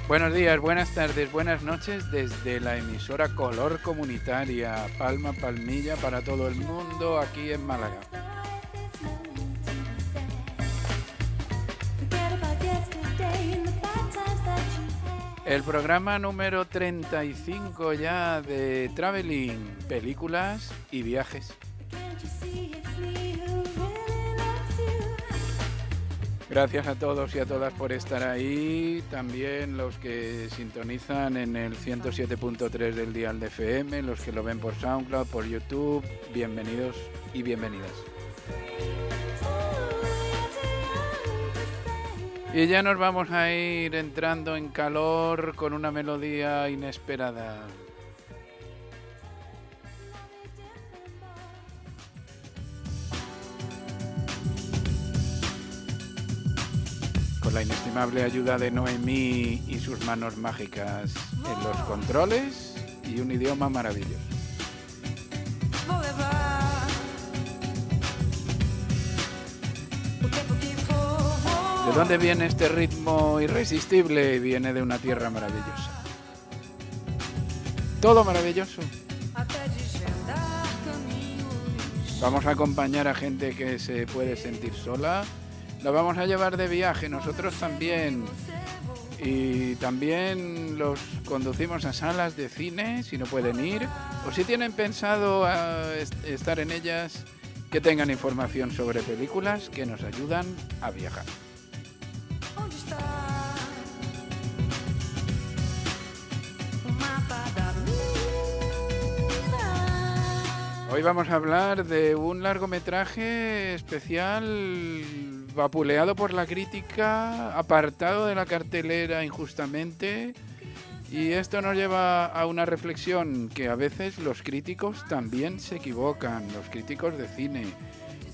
Buenos días, buenas tardes, buenas noches desde la emisora Color Comunitaria, Palma Palmilla para todo el mundo aquí en Málaga. El programa número 35 ya de Traveling, películas y viajes. Gracias a todos y a todas por estar ahí, también los que sintonizan en el 107.3 del dial de FM, los que lo ven por SoundCloud, por YouTube, bienvenidos y bienvenidas. Y ya nos vamos a ir entrando en calor con una melodía inesperada. Con la inestimable ayuda de Noemí y sus manos mágicas en los controles y un idioma maravilloso. ¿De dónde viene este ritmo irresistible? Viene de una tierra maravillosa. Todo maravilloso. Vamos a acompañar a gente que se puede sentir sola. La vamos a llevar de viaje, nosotros también. Y también los conducimos a salas de cine, si no pueden ir. O si tienen pensado estar en ellas, que tengan información sobre películas que nos ayudan a viajar. Hoy vamos a hablar de un largometraje especial vapuleado por la crítica, apartado de la cartelera injustamente, y esto nos lleva a una reflexión que a veces los críticos también se equivocan, los críticos de cine,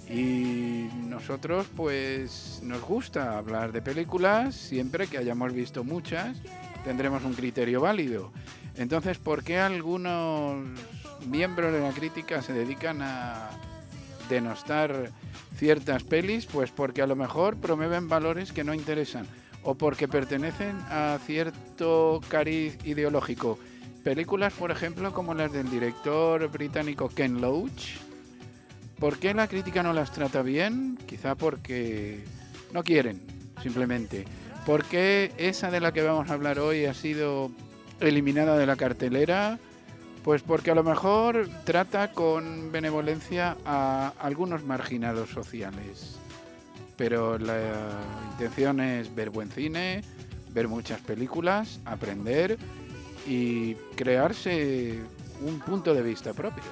y nosotros pues nos gusta hablar de películas, siempre que hayamos visto muchas tendremos un criterio válido. Entonces, ¿por qué algunos miembros de la crítica se dedican a denostar ciertas pelis? Pues porque a lo mejor promueven valores que no interesan o porque pertenecen a cierto cariz ideológico. Películas, por ejemplo, como las del director británico Ken Loach. ¿Por qué la crítica no las trata bien? Quizá porque no quieren, simplemente. ¿Por qué esa de la que vamos a hablar hoy ha sido eliminada de la cartelera? Pues porque a lo mejor trata con benevolencia a algunos marginados sociales. Pero la intención es ver buen cine, ver muchas películas, aprender y crearse un punto de vista propio.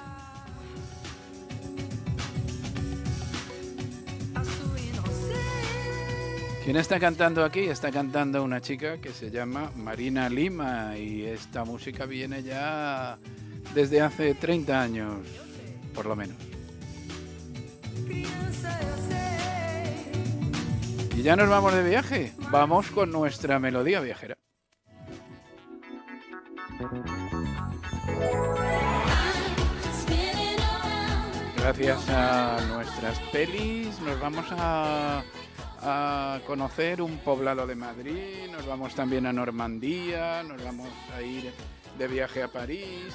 ¿Quién está cantando aquí? Está cantando una chica que se llama Marina Lima y esta música viene ya desde hace 30 años, por lo menos. Y ya nos vamos de viaje. Vamos con nuestra melodía viajera. Gracias a nuestras pelis nos vamos a conocer un poblado de Madrid, nos vamos también a Normandía, nos vamos a ir de viaje a París,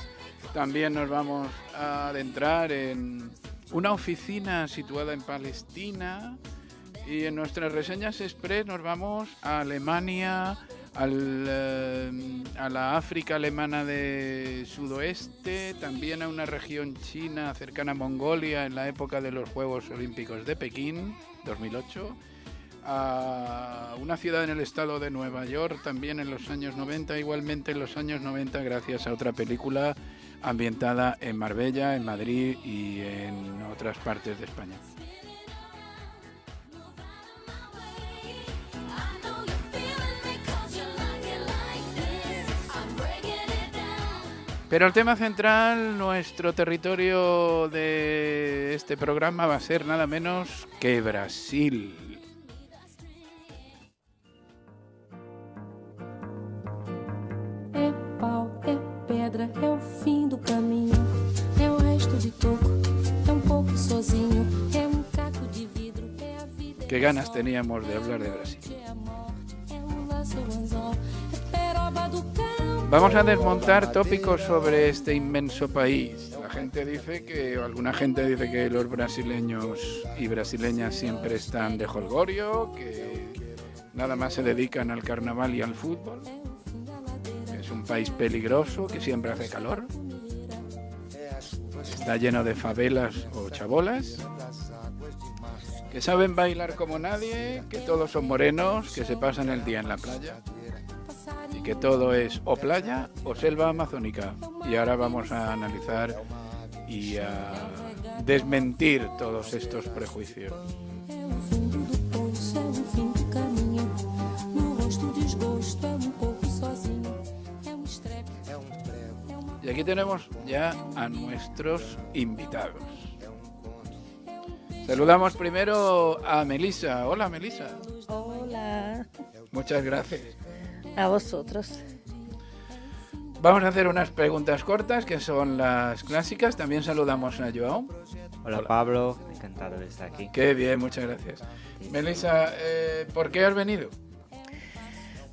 también nos vamos a adentrar en una oficina situada en Palestina y en nuestras reseñas express nos vamos a Alemania, a la África alemana de sudoeste, también a una región china cercana a Mongolia en la época de los Juegos Olímpicos de Pekín, 2008, a una ciudad en el estado de Nueva York también en los años 90, igualmente en los años 90 gracias a otra película ambientada en Marbella, en Madrid y en otras partes de España. Pero el tema central, nuestro territorio de este programa va a ser nada menos que Brasil. É pau, é pedra, é o fim do caminho, é o resto de toco, é pouco sozinho, é caco de vidro, é a vida. Qué ganas teníamos de hablar de Brasil. Vamos a desmontar tópicos sobre este inmenso país. La gente dice que, o alguna gente dice que los brasileños y brasileñas siempre están de jolgorio, que nada más se dedican al carnaval y al fútbol. Es un país peligroso, que siempre hace calor. Está lleno de favelas o chabolas, que saben bailar como nadie, que todos son morenos, que se pasan el día en la playa. Y que todo es o playa o selva amazónica. Y ahora vamos a analizar y a desmentir todos estos prejuicios. Y aquí tenemos ya a nuestros invitados. Saludamos primero a Melissa. Hola, Melissa. Hola. Muchas gracias. A vosotros. Vamos a hacer unas preguntas cortas que son las clásicas. También saludamos a Joao. Hola Pablo, encantado de estar aquí. Qué bien, muchas gracias. Melissa, ¿por qué has venido?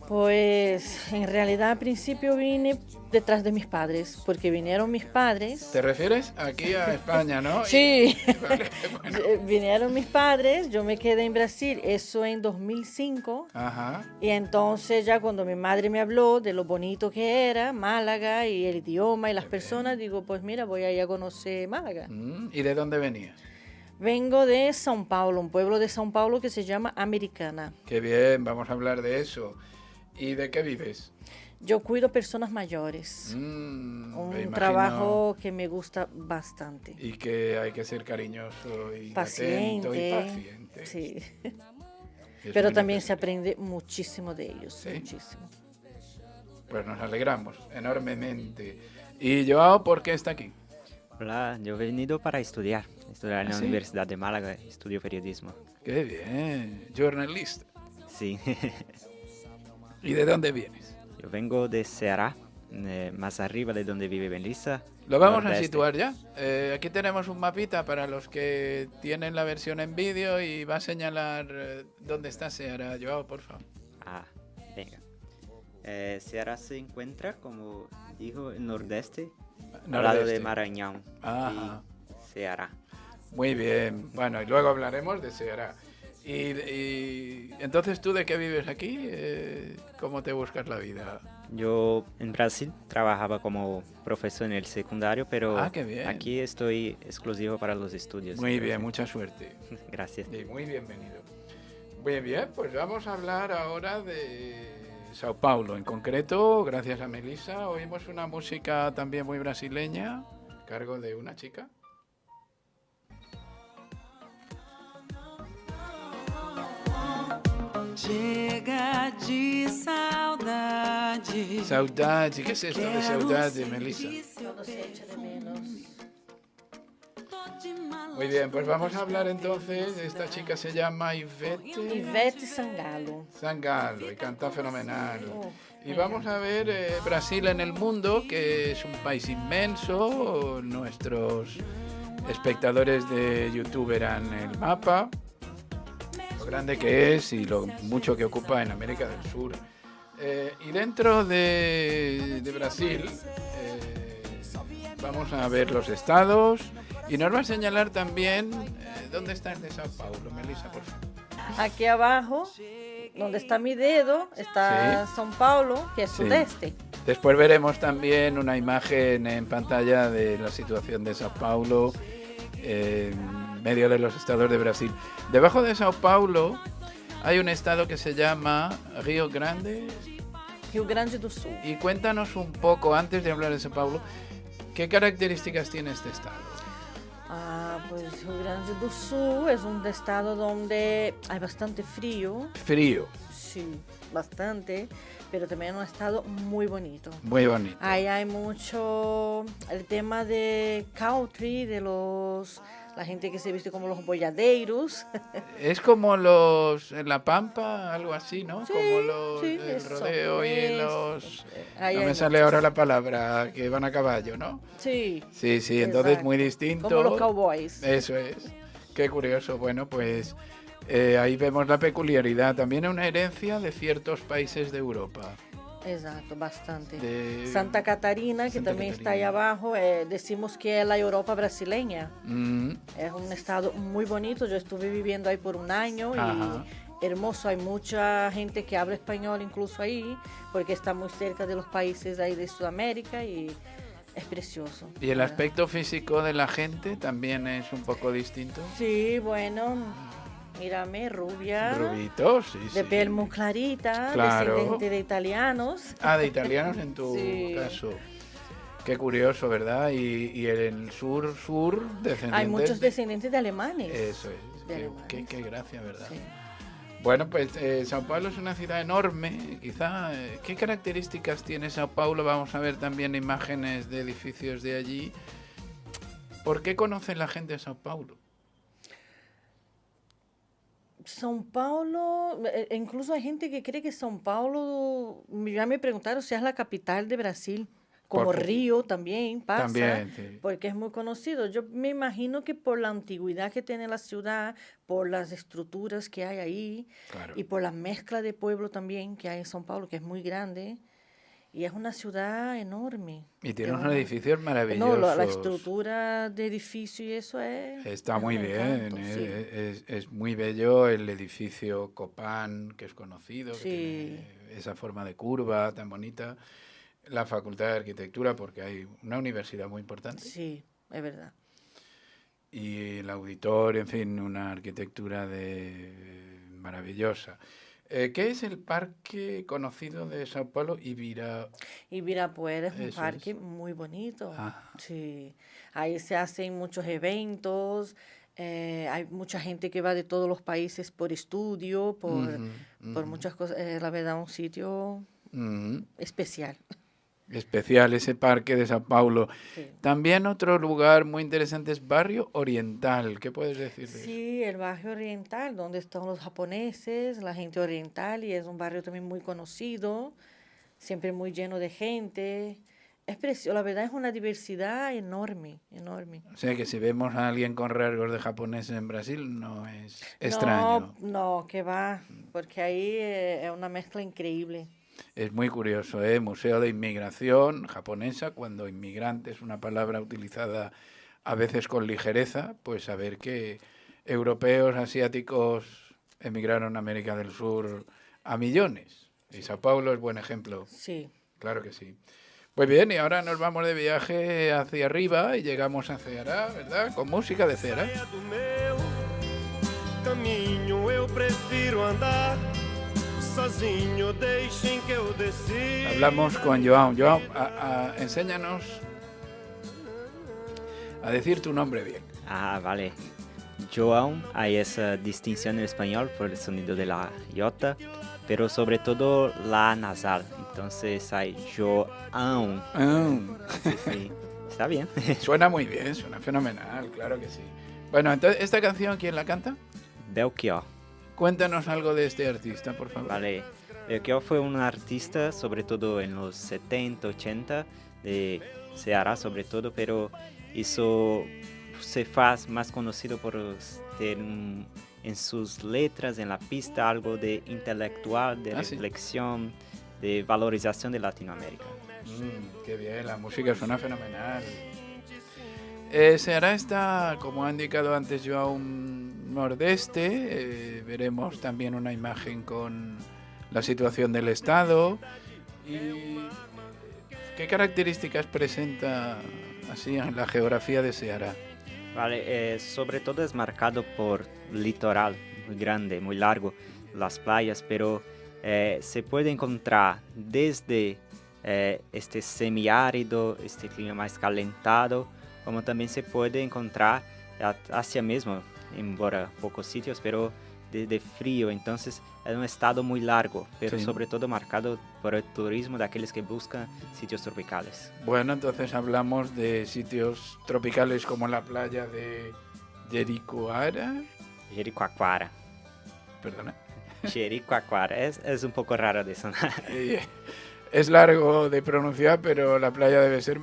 Pues en realidad al principio vine detrás de mis padres, porque vinieron mis padres. ¿Te refieres aquí a España, no? Sí, Vale, bueno. Vinieron mis padres, yo me quedé en Brasil, eso en 2005. Ajá. Y entonces ya cuando mi madre me habló de lo bonito que era Málaga y el idioma y las personas, digo, pues mira, voy a ir a conocer Málaga. ¿Y de dónde venías? Vengo de São Paulo, un pueblo de São Paulo que se llama Americana. Qué bien, vamos a hablar de eso. ¿Y de qué vives? Yo cuido personas mayores. Me Un imagino. trabajo que me gusta bastante. Y que hay que ser cariñoso y Paciente. atento y paciente. Sí. Es Pero muy también se necesario. aprende muchísimo de ellos. ¿Sí? Muchísimo. Pues nos alegramos enormemente. ¿Y Joao, por qué está aquí? Hola, yo he venido para estudiar en la ¿Ah, sí? Universidad de Málaga, estudio periodismo. Qué bien, journalista. Sí, ¿Y de dónde vienes? yo vengo de Ceará, más arriba de donde vive Melissa. Lo vamos a nordeste. situar ya. Aquí tenemos un mapita para los que tienen la versión en vídeo y va a señalar dónde está Ceará. Joao, por favor. Ah, venga. Ceará se encuentra, como dijo, el nordeste, al lado de Maranhão. Ajá. Y Ceará. Muy bien. Bueno, y luego hablaremos de Ceará. Y entonces, ¿tú de qué vives aquí? ¿Cómo te buscas la vida? Yo en Brasil trabajaba como profesor en el secundario, pero qué bien. aquí estoy exclusivo para los estudios. Muy bien, Brasil. mucha suerte. Gracias. Y muy bienvenido. Muy bien, pues vamos a hablar ahora de Sao Paulo. En concreto, gracias a Melissa, oímos una música también muy brasileña, a cargo de una chica. Chega de saudade. Saudade, ¿qué es esto de saudade, Melissa? Cuando se echa de menos. Muy bien, pues vamos a hablar entonces, esta chica se llama Ivete Ivete Sangalo. Sangalo y canta fenomenal. Oh, Y vamos a ver Brasil en el mundo, que es un país inmenso. Nuestros espectadores de YouTube verán el mapa, lo grande que es y lo mucho que ocupa en América del Sur. Y dentro de Brasil vamos a ver los estados y nos va a señalar también dónde está el de Sao Paulo. Melissa, por favor. Aquí abajo, donde está mi dedo, está Sí. São Paulo, que es Sí. sudeste. Después veremos también una imagen en pantalla de la situación de Sao Paulo en medio de los estados de Brasil. Debajo de Sao Paulo hay un estado que se llama Río Grande. Rio Grande do Sul. Y cuéntanos un poco, antes de hablar de Sao Paulo, ¿qué características tiene este estado? Pues Rio Grande do Sul es un estado donde hay bastante frío. Frío, Sí, bastante, pero también un estado muy bonito. muy bonito. Ahí hay mucho el tema de country, de la gente que se viste como los bolladeiros. Es como los en La Pampa, algo así, ¿no? Sí, Como los sí, el eso rodeo y es. los... Ahí No hay me sale muchos. ahora la palabra, que van a caballo, ¿no? Sí, Sí, sí, entonces exacto. muy distinto. Como los cowboys. Eso es. Qué curioso. Bueno, pues ahí vemos la peculiaridad. También una herencia de ciertos países de Europa. Exacto, bastante. De Santa Catarina, que Santa también está Catarina. ahí abajo, decimos que es la Europa brasileña. Mm, Es un estado muy bonito, yo estuve viviendo ahí por un año Ajá. y hermoso, hay mucha gente que habla español incluso ahí, porque está muy cerca de los países ahí de Sudamérica y es precioso. ¿Y el ¿verdad? aspecto físico de la gente también es un poco distinto? Sí, bueno, mírame, rubia, Rubitos, sí, de sí. piel muy clarita, Claro. descendiente de italianos. Ah, de italianos en tu Sí. caso. Qué curioso, ¿verdad? Y en el sur, descendientes. Hay muchos descendientes de alemanes. Eso es. de Qué, alemanes. qué gracia, ¿verdad? Sí. Bueno, pues Sao Paulo es una ciudad enorme, quizá. ¿Qué características tiene Sao Paulo? Vamos a ver también imágenes de edificios de allí. ¿Por qué conoce la gente a Sao Paulo? São Paulo, incluso hay gente que cree que São Paulo, ya me preguntaron si es la capital de Brasil, como Porque- Río también pasa, También, sí. porque es muy conocido. Yo me imagino que por la antigüedad que tiene la ciudad, por las estructuras que hay ahí Claro. y por la mezcla de pueblo también que hay en São Paulo, que es muy grande, y es una ciudad enorme. Y tiene Es unos una- edificios No, maravillosos. la estructura de edificio y eso es... Está es muy un bien, encanto, sí. es muy bello el edificio Copán, que es conocido, que Sí. tiene esa forma de curva tan bonita. La Facultad de Arquitectura, porque hay una universidad muy importante. Sí, es verdad. Y el auditorio, en fin, una arquitectura maravillosa. ¿Qué es el parque conocido de Sao Paulo? Ibirapuera es un Eso parque es. muy bonito. Ajá. Sí, ahí se hacen muchos eventos, hay mucha gente que va de todos los países por estudio, por Ujú. muchas cosas. La verdad, un sitio Ujú. especial. Especial ese parque de Sao Paulo. Sí. También otro lugar muy interesante es Barrio Oriental. ¿Qué puedes decir de eso? Sí, el barrio oriental, donde están los japoneses, la gente oriental, y es un barrio también muy conocido, siempre muy lleno de gente. Es precioso, la verdad es una diversidad enorme, enorme. O sea que si vemos a alguien con rasgos de japonés en Brasil no es extraño. No, que va, porque ahí es una mezcla increíble. Es muy curioso, ¿eh? Museo de Inmigración japonesa, cuando inmigrante es una palabra utilizada a veces con ligereza, pues saber que europeos, asiáticos emigraron a América del Sur a millones. Y Sao Paulo es buen ejemplo, Sí, claro que sí. Pues bien, y ahora nos vamos de viaje hacia arriba y llegamos a Ceará, ¿verdad? Con música de Ceará. Saia do meu caminho, eu prefiro andar sozinho, deixem que eu decida. Hablamos con Joao. Joao, enséñanos a decir tu nombre bien. Ah, vale. João, hay esa distinción en español por el sonido de la J, pero sobre todo la nasal. Entonces hay João. Sí, sí. Está bien. Suena muy bien, suena fenomenal, claro que sí. Bueno, entonces, ¿esta canción quién la canta? Belchior. Cuéntanos algo de este artista, por favor. Vale. Belchior fue un artista, sobre todo en los 70, 80, de Ceará sobre todo, pero hizo, se faz más conocido por tener en sus letras, en la pista, algo de intelectual, de Sí. reflexión, de valorización de Latinoamérica. Qué bien, la música suena fenomenal. Ceará está, como ha indicado antes yo, a un nordeste. Veremos también una imagen con la situación del Estado. ¿Y qué características presenta así en la geografía de Ceará? Vale, sobre todo es marcado por litoral muy grande, muy largo, las playas, pero se puede encontrar desde este semiárido, este clima más calentado, como también se puede encontrar hacia mismo, embora pocos sitios, pero de frío. Entonces es un estado muy largo, pero Sí. sobre todo marcado por el turismo de aquellos que buscan sitios tropicales. Bueno, entonces hablamos de sitios tropicales como la playa de Jericoara. Jericoacoara. Perdona. Jericoacoara. Es un poco raro de sonar. Es largo de pronunciar, pero la playa debe ser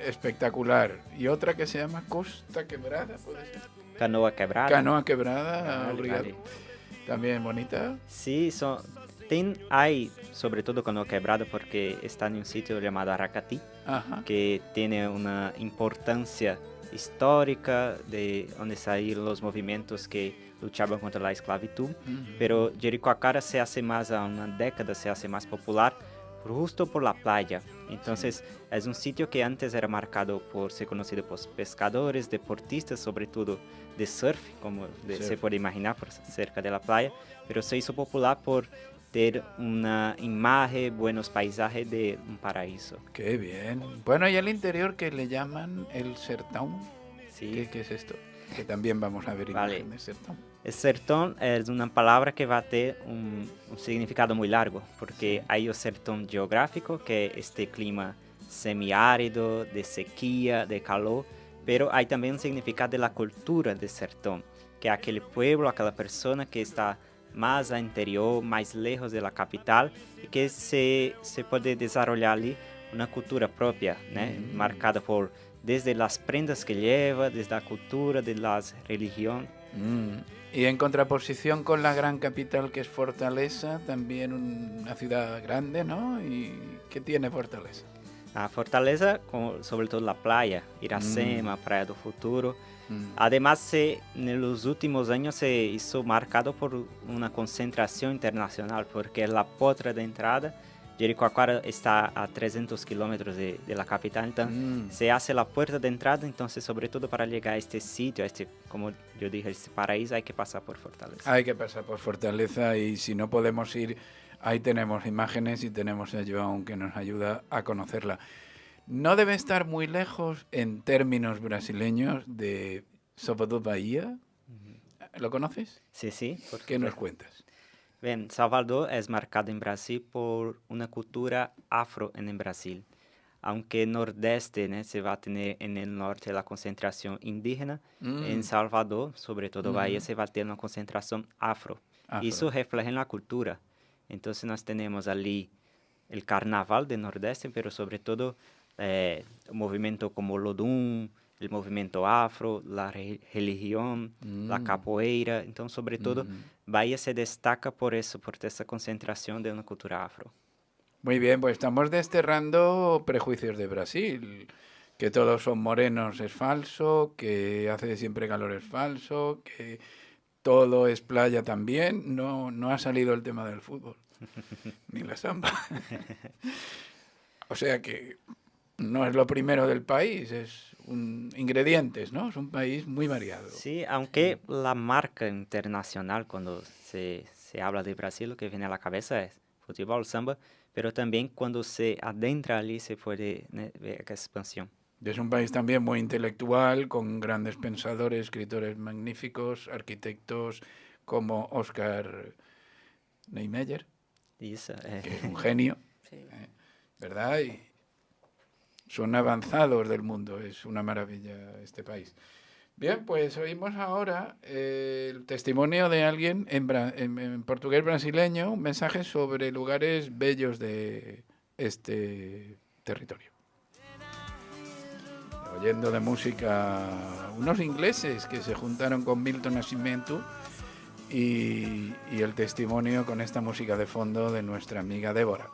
espectacular. Y otra que se llama Costa Quebrada, ¿puede ser? Canoa Quebrada. Canoa Quebrada, Vale, obrigado. vale. También bonita. Sí, Hay, sobre todo cuando quebrada, porque está en un sitio llamado Aracati, Ajá. que tiene una importancia histórica de donde salieron los movimientos que luchaban contra la esclavitud, pero Jericoacoara se hace más a una década, se hace más popular justo por la playa. Entonces es un sitio que antes era marcado por ser conocido por pescadores, deportistas, sobre todo de surf, como se puede imaginar, por cerca de la playa, pero se hizo popular por tener una imagen, buenos paisajes de un paraíso. Qué bien. Bueno, y al interior que le llaman el sertón. Sí. ¿Qué es esto? Que también vamos a ver imágenes sertón. El sertón es una palabra que va a tener un significado muy largo, porque hay el sertón geográfico, que es este clima semiárido, de sequía, de calor, pero hay también un significado de la cultura del sertón, que es aquel pueblo, aquella persona que está más al interior, más lejos de la capital, y que se puede desarrollar ali una cultura propia, ¿no? Marcada por desde las prendas que lleva, desde la cultura, de la religión. Y en contraposición con la gran capital que es Fortaleza, también una ciudad grande, ¿no? ¿Y qué tiene Fortaleza? A Fortaleza, sobre todo la playa, Iracema, Praia do Futuro. Además, en los últimos años se hizo marcado por una concentración internacional, porque la porta de entrada, Jericoacoara está a 300 kilómetros de la capital, entonces se hace la puerta de entrada, entonces sobre todo para llegar a este sitio, como yo dije, este paraíso, hay que pasar por Fortaleza. Hay que pasar por Fortaleza y si no podemos ir, ahí tenemos imágenes y tenemos a João que nos ayuda a conocerla. No debe estar muy lejos en términos brasileños de Salvador Bahía. ¿Lo conoces? Sí. ¿Qué nos cuentas? Bien, Salvador es marcado en Brasil por una cultura afro en Brasil. Aunque Nordeste, ¿no? Se va a tener en el norte la concentración indígena, en Salvador, sobre todo Bahía, se va a tener una concentración afro. Eso refleja en la cultura. Entonces nós tenemos ali el carnaval de Nordeste, pero sobre todo un movimiento como Lodum, el movimiento afro, la religión, la capoeira. Entonces, sobre todo, Bahía se destaca por eso, por esa concentración de una cultura afro. Muy bien, pues estamos desterrando prejuicios de Brasil. Que todos son morenos es falso, que hace siempre calor es falso, que todo es playa también. No ha salido el tema del fútbol, ni la samba. O sea que no es lo primero del país, es ingredientes, ¿no? Es un país muy variado. Sí, aunque la marca internacional cuando se habla de Brasil, lo que viene a la cabeza es fútbol, samba, pero también cuando se adentra allí se puede ver esa expansión. Es un país también muy intelectual, con grandes pensadores, escritores magníficos, arquitectos como Oscar Niemeyer, que es un genio, ¿verdad? Y son avanzados del mundo, es una maravilla este país. Bien, pues oímos ahora el testimonio de alguien en portugués brasileño, un mensaje sobre lugares bellos de este territorio. Oyendo de música unos ingleses que se juntaron con Milton Nascimento y el testimonio con esta música de fondo de nuestra amiga Débora.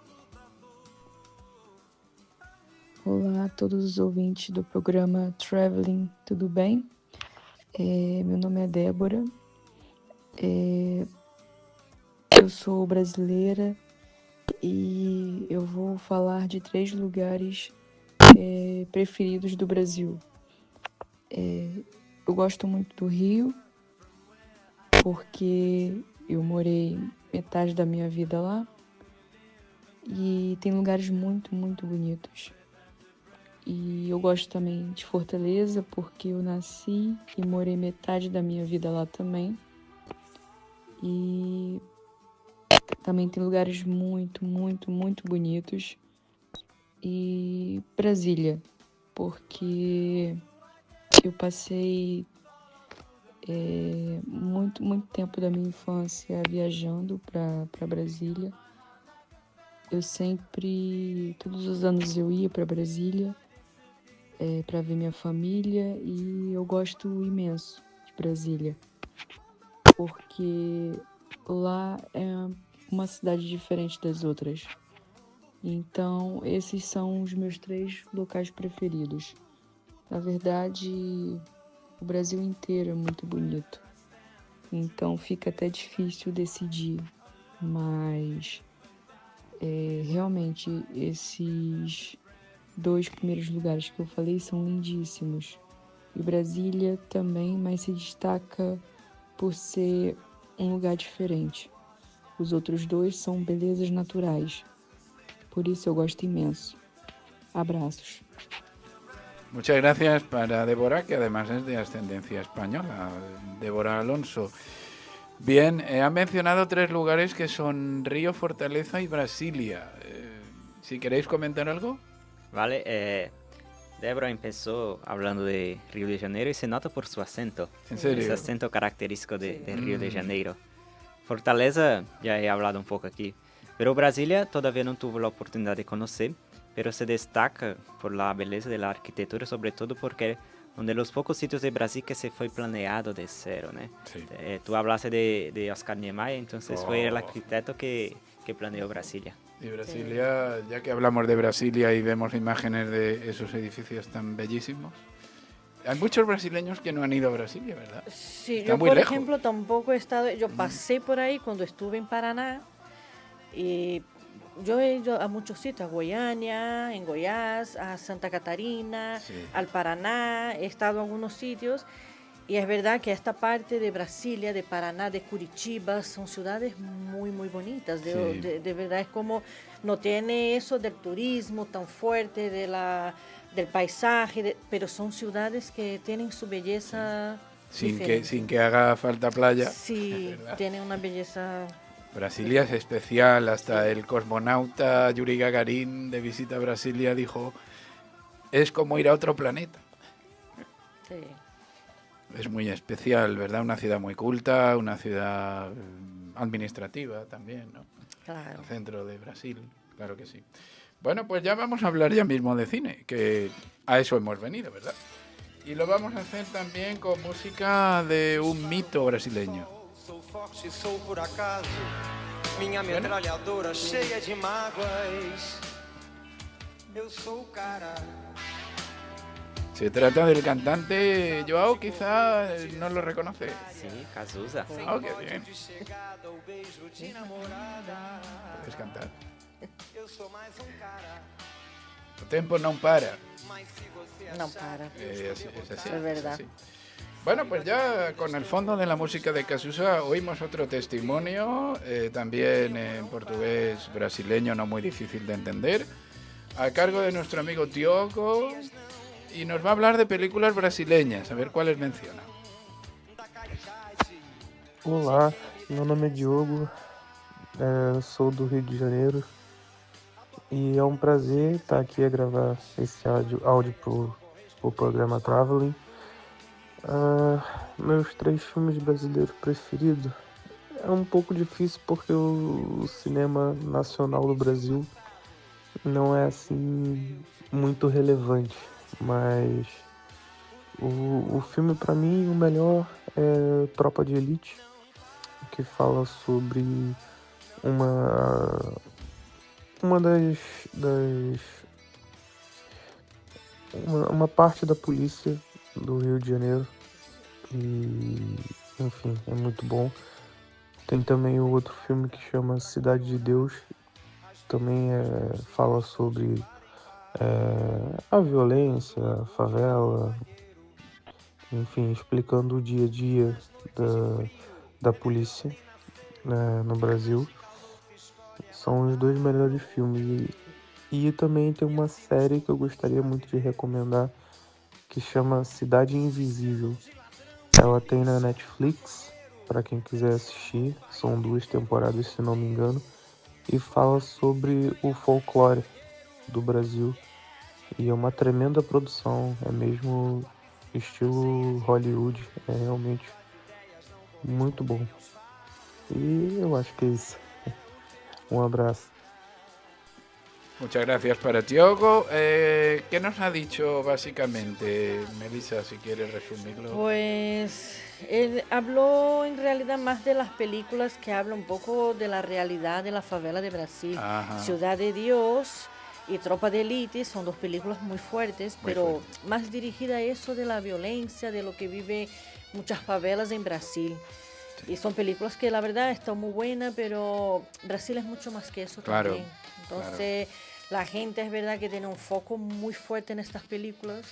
Olá a todos os ouvintes do programa Traveling, tudo bem? Meu nome é Débora, eu sou brasileira e eu vou falar de 3 lugares preferidos do Brasil. Eu gosto muito do Rio, porque eu morei metade da minha vida lá e tem lugares muito, muito bonitos. E eu gosto também de Fortaleza, porque eu nasci e morei metade da minha vida lá também. E também tem lugares muito, muito, muito bonitos. E Brasília, porque eu passei muito, muito tempo da minha infância viajando para Brasília. Eu sempre, todos os anos eu ia para Brasília para ver minha família e eu gosto imenso de Brasília, porque lá é uma cidade diferente das outras. Então, esses são os meus 3 locais preferidos. Na verdade, o Brasil inteiro é muito bonito. Então, fica até difícil decidir. Mas, realmente, esses 2 primeiros lugares que eu falei são lindíssimos. E Brasília também, mas se destaca por ser um lugar diferente. Os outros 2 são belezas naturais. Por isso eu gosto imenso. Abraços. Muchas gracias para Débora, que además es de ascendencia española, Débora Alonso. Bien, han mencionado 3 lugares que son Río, Fortaleza y Brasilia. Si queréis comentar algo. Vale, Débora empezó hablando de Río de Janeiro y se nota por su acento. ¿En serio? Ese acento característico de Río de Janeiro. Fortaleza, ya he hablado un poco aquí. Pero Brasilia todavía no tuve la oportunidad de conocer, pero se destaca por la belleza de la arquitectura, sobre todo porque es uno de los pocos sitios de Brasil que se fue planeado de cero, ¿no? Sí. Tú hablaste de Oscar Niemeyer, entonces fue el arquitecto que planeó Brasilia. Y Brasilia, ya que hablamos de Brasilia y vemos imágenes de esos edificios tan bellísimos, hay muchos brasileños que no han ido a Brasilia, ¿verdad? Sí, Está yo muy por lejos. ejemplo tampoco he estado, yo pasé por ahí cuando estuve en Paraná y yo he ido a muchos sitios, a Goiânia, en Goiás, a Santa Catarina, Sí. al Paraná, he estado en algunos sitios y es verdad que esta parte de Brasilia, de Paraná, de Curitiba, son ciudades muy, muy bonitas, Sí. de verdad es como no tiene eso del turismo tan fuerte, del paisaje, pero son ciudades que tienen su belleza diferente. Sin que haga falta playa. Sí, es verdad. tiene una belleza. Brasilia es especial, hasta el cosmonauta Yuri Gagarin de visita a Brasilia dijo, es como ir a otro planeta. Sí. Es muy especial, ¿verdad? Una ciudad muy culta, una ciudad administrativa también, ¿no? Claro. El centro de Brasil, claro que sí. Bueno, pues ya vamos a hablar ya mismo de cine, que a eso hemos venido, ¿verdad? Y lo vamos a hacer también con música de un mito brasileño. Sou forte, sou por acaso. Minha metralhadora cheia de mágoas. Eu sou o cara. Se trata del cantante Joao, quizá no lo reconoce. Sí, Cazuza. Oh, qué bien. De chegada, o beijo de namorada. Puedes cantar. Eu sou mais cara. El tiempo no para. Mas se você No achar para. Es así, Es verdad. así. Bueno, pues ya con el fondo de la música de Cazuza oímos otro testimonio, también en portugués brasileño, no muy difícil de entender, a cargo de nuestro amigo Diogo, y nos va a hablar de películas brasileñas, a ver cuáles menciona. Olá, meu nome é Diogo, sou do Rio de Janeiro e é um prazer estar aqui a gravar esse áudio pro programa Traveling. Meus 3 filmes brasileiros preferidos é um pouco difícil porque o cinema nacional do Brasil não é assim muito relevante, mas o filme para mim o melhor é Tropa de Elite, que fala sobre uma parte da polícia do Rio de Janeiro e, enfim, é muito bom. Tem também o outro filme que chama Cidade de Deus, também fala sobre a violência, a favela, enfim, explicando o dia a dia da polícia, né, no Brasil. São os 2 melhores filmes. E também tem uma série que eu gostaria muito de recomendar, que chama Cidade Invisível. Ela tem na Netflix, para quem quiser assistir. São 2 temporadas, se não me engano. E fala sobre o folclore do Brasil. E é uma tremenda produção. É mesmo estilo Hollywood. É realmente muito bom. E eu acho que é isso. Um abraço. Muchas gracias para Diogo. ¿Qué nos ha dicho básicamente, Melissa, si quieres resumirlo? Pues él habló en realidad más de las películas que hablan un poco de la realidad de la favela de Brasil. Ajá. Ciudad de Dios y Tropa de Élite son dos películas muy fuertes, Muy pero fuertes. más dirigida a eso de la violencia, de lo que vive muchas favelas en Brasil. Y son películas que la verdad están muy buenas, pero Brasil es mucho más que eso Claro, también. Entonces, la gente es verdad que tiene un foco muy fuerte en estas películas,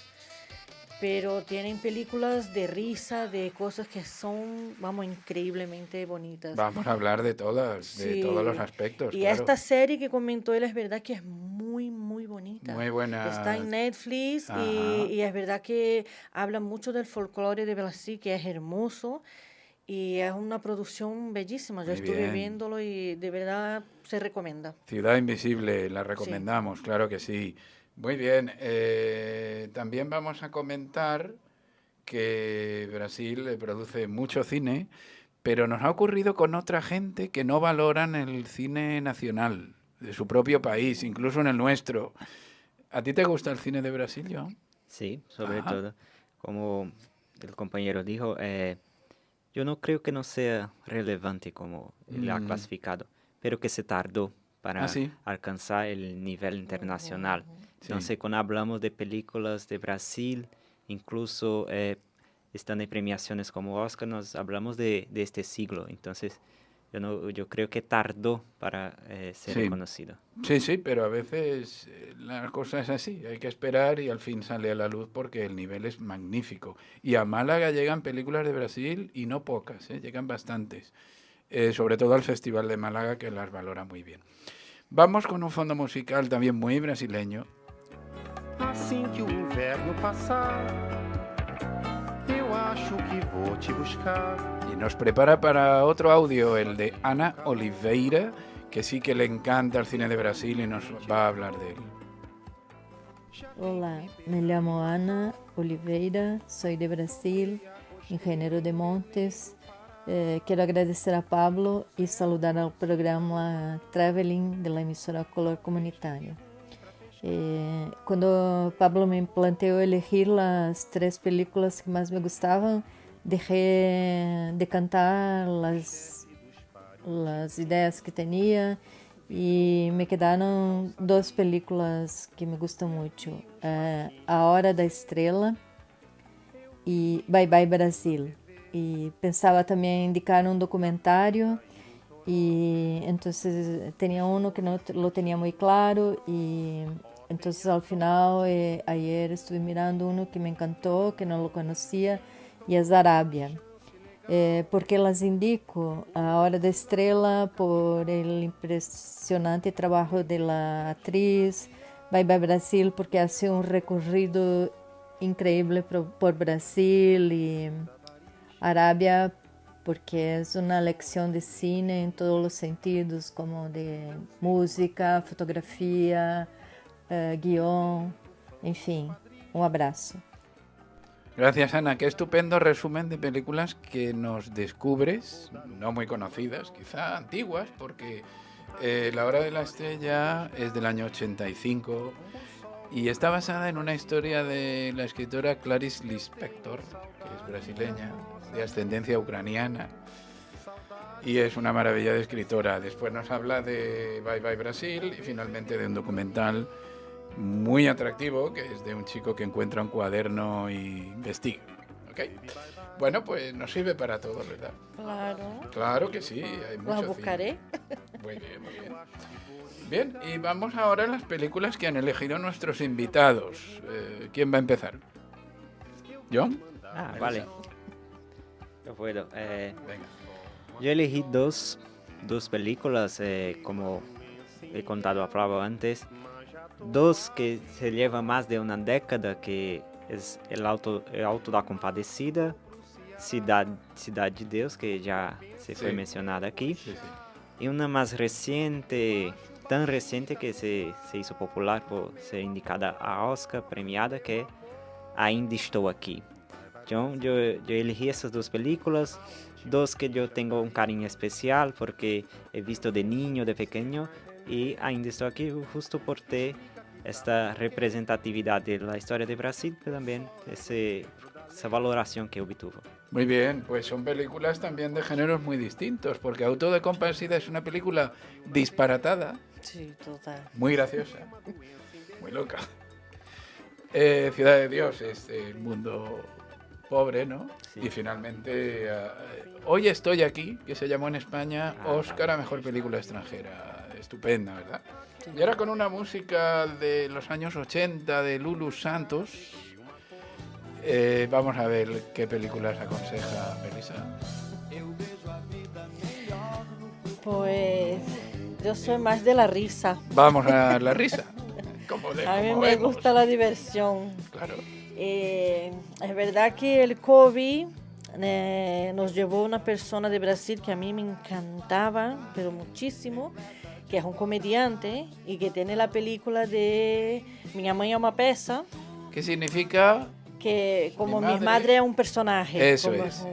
pero tienen películas de risa, de cosas que son, vamos, increíblemente bonitas. Vamos a hablar de todas, de Sí. todos los aspectos, Y claro. esta serie que comentó él es verdad que es muy, muy bonita. Muy buena. Está en Netflix Ajá. y es verdad que habla mucho del folclore de Brasil, que es hermoso. Y es una producción bellísima. Yo Muy estuve bien. viéndolo y de verdad se recomienda. Ciudad Invisible, la recomendamos, claro que sí. Muy bien, también vamos a comentar que Brasil produce mucho cine, pero nos ha ocurrido con otra gente que no valoran el cine nacional de su propio país, incluso en el nuestro. ¿A ti te gusta el cine de Brasil, Joan? Sí, sobre Ajá. todo, como el compañero dijo, yo no creo que no sea relevante como él ha clasificado, pero que se tardó para sí. alcanzar el nivel internacional. Sí. Entonces, cuando hablamos de películas de Brasil, incluso están en premiaciones como Oscar, nos hablamos de este siglo. Entonces, yo creo que tardó para ser Sí. reconocido. Sí, sí, pero a veces la cosa es así, hay que esperar y al fin sale a la luz porque el nivel es magnífico. Y a Málaga llegan películas de Brasil y no pocas, llegan bastantes, sobre todo al Festival de Málaga que las valora muy bien. Vamos con un fondo musical también muy brasileño. Assim que o inverno passar, eu acho que vou te buscar. Y nos prepara para otro audio, el de Ana Oliveira, que sí que le encanta el cine de Brasil y nos va a hablar de él. Olá, me llamo Ana Oliveira, soy de Brasil, ingeniero de montes. Quiero agradecer a Pablo y saludar al programa Traveling de la emisora Color Comunitario. Cuando Pablo me planteó elegir las 3 películas que más me gustaban, dejé de cantar las ideas que tenía y me quedaron 2 películas que me gustan mucho. A Hora da Estrela y Bye Bye Brasil. Y pensaba también indicar un documentario y entonces tenía uno que no lo tenía muy claro y entonces al final ayer estuve mirando uno que me encantó, que no lo conocía y es Arabia. ¿Por qué las indico? A Hora da Estrela por el impresionante trabajo de la actriz, Bye Bye Brasil porque hace un recorrido increíble por Brasil y Arabia porque es una lección de cine en todos los sentidos, como de música, fotografía, guión, en fin, un abrazo. Gracias, Ana. Qué estupendo resumen de películas que nos descubres, no muy conocidas, quizá antiguas, porque La Hora de la Estrella es del año 85 y está basada en una historia de la escritora Clarice Lispector, que es brasileña, de ascendencia ucraniana, y es una maravilla de escritora. Después nos habla de Bye Bye Brasil y finalmente de un documental muy atractivo, que es de un chico que encuentra un cuaderno y investiga. ¿Okay? Bueno, pues nos sirve para todo, ¿verdad? Claro. Claro que sí, hay mucho Las buscaré. cine. Muy bien, muy bien. Bien, y vamos ahora a las películas que han elegido nuestros invitados. ¿Quién va a empezar? ¿John? Vale. Yo puedo. Venga. Yo elegí dos películas, como he contado a Pablo antes. 2 que se llevan más de una década, que es El Alto da Compadecida, Ciudad de Dios, que ya se fue mencionada aquí. Sí, sí. Y una más reciente, tan reciente que se hizo popular por ser indicada a Oscar, premiada, que Ainda Estou Aqui. Yo elegí esas 2 películas, 2 que yo tengo un cariño especial porque he visto de niño, de pequeño, E ainda estou aqui justo por ter esta representatividade da história de Brasil, pero também esa valoración que obtuvo. Muy bien, pues son películas también de géneros muy distintos, porque Auto de Compadecida es una película disparatada, Sí, total. muy graciosa, muy loca. Ciudad de Dios es el mundo pobre, ¿no? Sí. Y finalmente, Hoy estoy aquí, que se llamó en España Oscar a Mejor Película Extranjera. Estupenda, ¿verdad? Sí. Y ahora con una música de los años 80 de Lulu Santos, vamos a ver qué películas aconseja Melissa. Pues yo soy más de la risa. Vamos a la risa. Como A mí como me vemos. gusta la diversión. Claro. Es verdad que el COVID nos llevó una persona de Brasil que a mí me encantaba, pero muchísimo, que es un comediante y que tiene la película de Minha Mãe é uma Peça, ¿Qué significa? que como Mi mi madre es un personaje. Eso como es,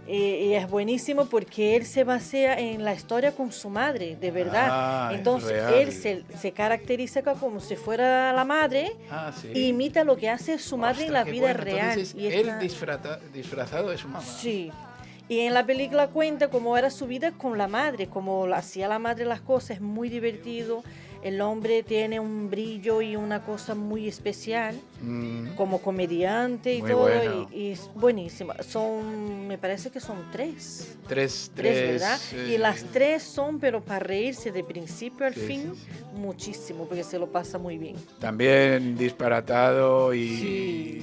y es buenísimo porque él se basea en la historia con su madre, de verdad. Ah, es Entonces real. él se caracteriza como si fuera la madre Ah, sí. y imita lo que hace su madre en la Ostras, qué vida bueno. real. Entonces, Y él está- disfrazado de su mamá. Sí. Y en la película cuenta cómo era su vida con la madre, cómo hacía la madre las cosas, es muy divertido. El hombre tiene un brillo y una cosa muy especial Mm, como comediante y Muy todo, bueno. y es buenísima. Me parece que son tres. tres, ¿Verdad? Y las eh, tres son, pero para reírse de principio al Sí, fin, muchísimo, porque se lo pasa muy bien. También disparatado Sí.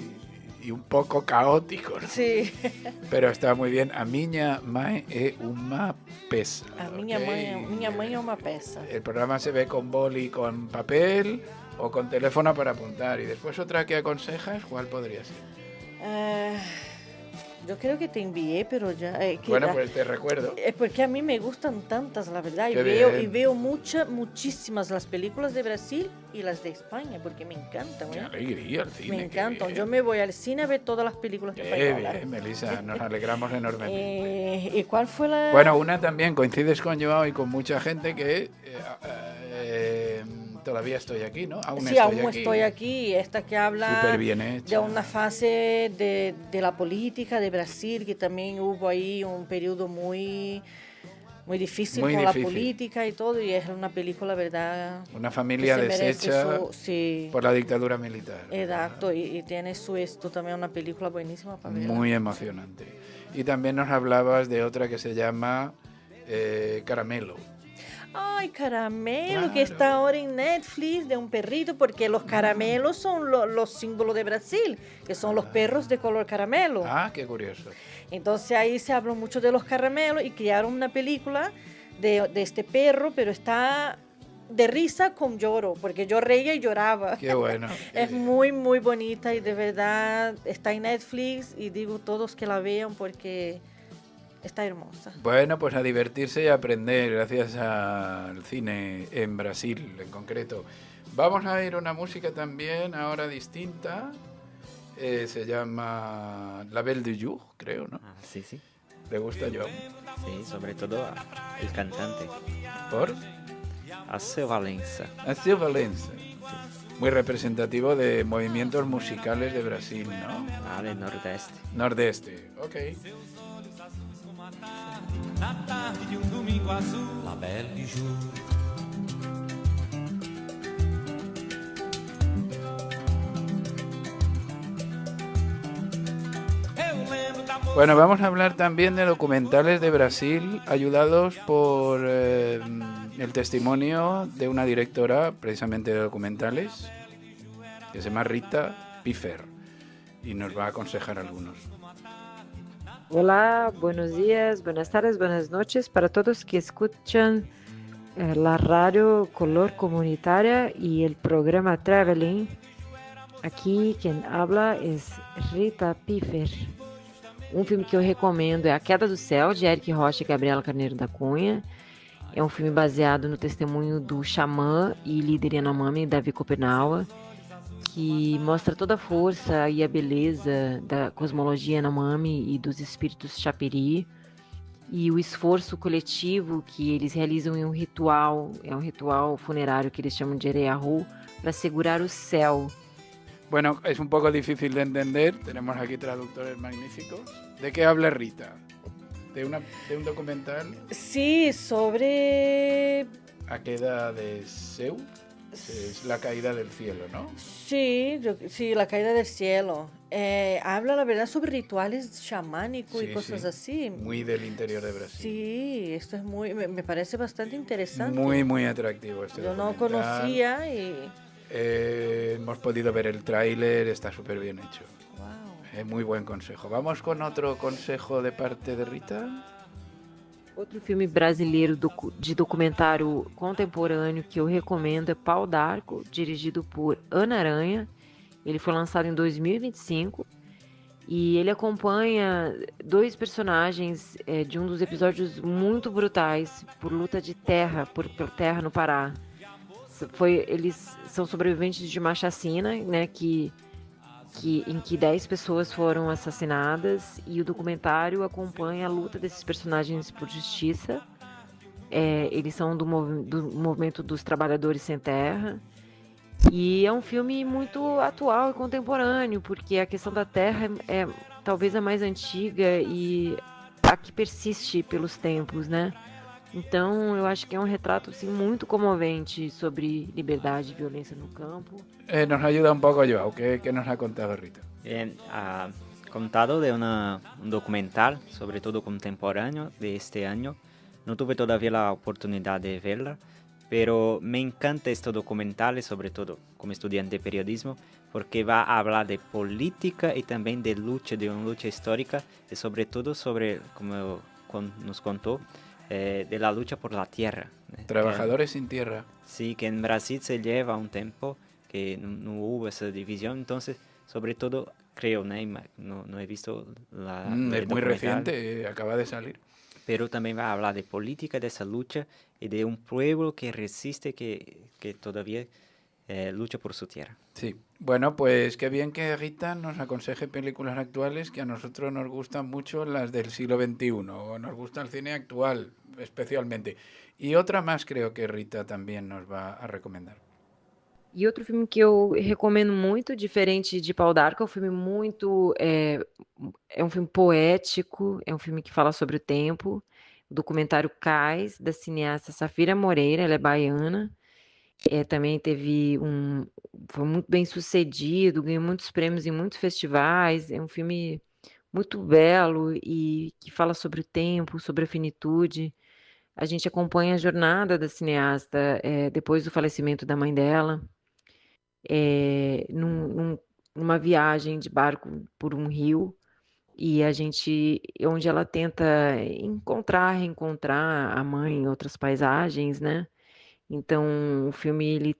y un poco caótico, ¿no? Sí. Pero está muy bien. A Miña Mãe é uma peça. A minha ¿ok? mãe é uma peça. El programa se ve con boli, con papel o con teléfono para apuntar. Y después otra que aconsejas, ¿cuál podría ser? Yo creo que te envié, pero ya... Bueno, pues te recuerdo. Es porque a mí me gustan tantas, la verdad, y Qué veo, bien. muchísimas las películas de Brasil y las de España, porque me encantan. Qué ¿eh? alegría el cine. Me qué encantan. bien. Yo me voy al cine a ver todas las películas que Qué puedan hablar. bien, Melissa, nos alegramos enormemente. ¿Y cuál fue la...? Bueno, una también, coincides con Joao y con mucha gente que todavía estoy aquí, ¿no? Sí, aún estoy aquí. Esta que habla Súper bien hecha. de una fase de la política de Brasil, que también hubo ahí un periodo muy difícil Muy con difícil. la política y todo, y es una película, ¿verdad? Una familia que se merece deshecha sí, por la dictadura militar. exacto, y tiene esto también, una película buenísima para ver. Muy emocionante. Y también nos hablabas de otra que se llama Caramelo. Ay, Caramelo, Claro. que está ahora en Netflix, de un perrito, porque los caramelos son los símbolos de Brasil, que son los perros de color caramelo. Ah, qué curioso. Entonces ahí se habló mucho de los caramelos y crearon una película de este perro, pero está de risa con lloro, porque yo reía y lloraba. Qué bueno. Es muy, muy bonita y de verdad está en Netflix y digo todos que la vean porque está hermosa. Bueno, pues a divertirse y a aprender gracias al cine en Brasil en concreto. Vamos a ir una música también ahora distinta. Se llama La Belle du Jour, creo, ¿no? Ah, sí, sí. ¿Le gusta yo? Sí, sobre todo el cantante, ¿Por? Alceu Valença. Alceu Valença. Muy representativo de movimientos musicales de Brasil, ¿no? Del Nordeste. Nordeste, ok. Na tarde de domingo azul, La Belle du Jour. Bueno, vamos a hablar también de documentales de Brasil, ayudados por el testimonio de una directora precisamente de documentales, que se llama Rita Piffer, y nos va a aconsejar algunos. Olá, buenos días, buenas tardes, buenas noches para todos que escuchan la radio Color Comunitaria y el programa Traveling. Aqui quem habla é Rita Piffer. Um filme que eu recomendo é A Queda do Céu, de Eric Rocha e Gabriela Carneiro da Cunha. É um filme baseado no testemunho do xamã e líder Yanomami, Davi Copenaua, que mostra toda a força e a beleza da cosmologia Yanomami e dos espíritos Chapiri. e o esforço coletivo que eles realizam em um ritual, é um ritual funerário que eles chamam de Ereahu, para segurar o céu. Bueno, es un poco difícil de entender, tenemos aquí traductores magníficos. ¿De qué habla Rita? ¿De un documental? Sí, sobre... A queda de Zeus, es la caída del cielo, ¿no? Sí, sí, la caída del cielo. Habla, la verdad, sobre rituales chamánicos y cosas así. Muy del interior de Brasil. Sí, esto es me parece bastante interesante. Muy, muy atractivo este Yo documental. no conocía y... hemos podido ver el tráiler, está súper bien hecho. Wow. Muy buen consejo. Vamos con otro consejo de parte de Rita. Outro filme brasileiro de documentário contemporâneo que eu recomendo é Pau d'Arco, dirigido por Ana Aranha. Ele foi lançado em 2025 e ele acompanha dois personagens de um dos episódios muito brutais por luta de terra, por terra no Pará. Eles são sobreviventes de uma chacina, né, em que 10 pessoas foram assassinadas, e o documentário acompanha a luta desses personagens por justiça. Eles são do movimento dos trabalhadores sem terra, e é um filme muito atual e contemporâneo, porque a questão da terra é talvez a mais antiga e a que persiste pelos tempos, né? Então, eu acho que é um retrato assim, muito comovente sobre liberdade e violência no campo. Nos ayuda un poco, Joao. ¿Qué nos ha contado Rita? Bien, ha contado de un documental, sobre todo contemporáneo, de este año. No tuve todavía la oportunidad de verla, pero me encanta estos documentales, sobre todo como estudiante de periodismo, porque va a hablar de política y también de una lucha histórica, y sobre todo sobre, como nos contó, de la lucha por la tierra. Trabajadores sin tierra. Sí, que en Brasil se lleva un tiempo que no hubo esa división, entonces, sobre todo, creo, no he visto es muy reciente, acaba de salir. Pero también va a hablar de política, de esa lucha y de un pueblo que resiste, que todavía lucha por su tierra. Sí, bueno, pues qué bien que Rita nos aconseje películas actuales, que a nosotros nos gustan mucho las del siglo XXI, o nos gusta el cine actual especialmente. Y otra más creo que Rita también nos va a recomendar. E outro filme que eu recomendo muito, diferente de Pau d'Arco, é um filme muito... É um filme poético, é um filme que fala sobre o tempo. O documentário Cais, da cineasta Safira Moreira, ela é baiana. Também foi muito bem sucedido, ganhou muitos prêmios em muitos festivais. É um filme muito belo e que fala sobre o tempo, sobre a finitude. A gente acompanha a jornada da cineasta depois do falecimento da mãe dela, numa viagem de barco por um rio, e onde ela tenta reencontrar a mãe em outras paisagens, né? Então, o filme ele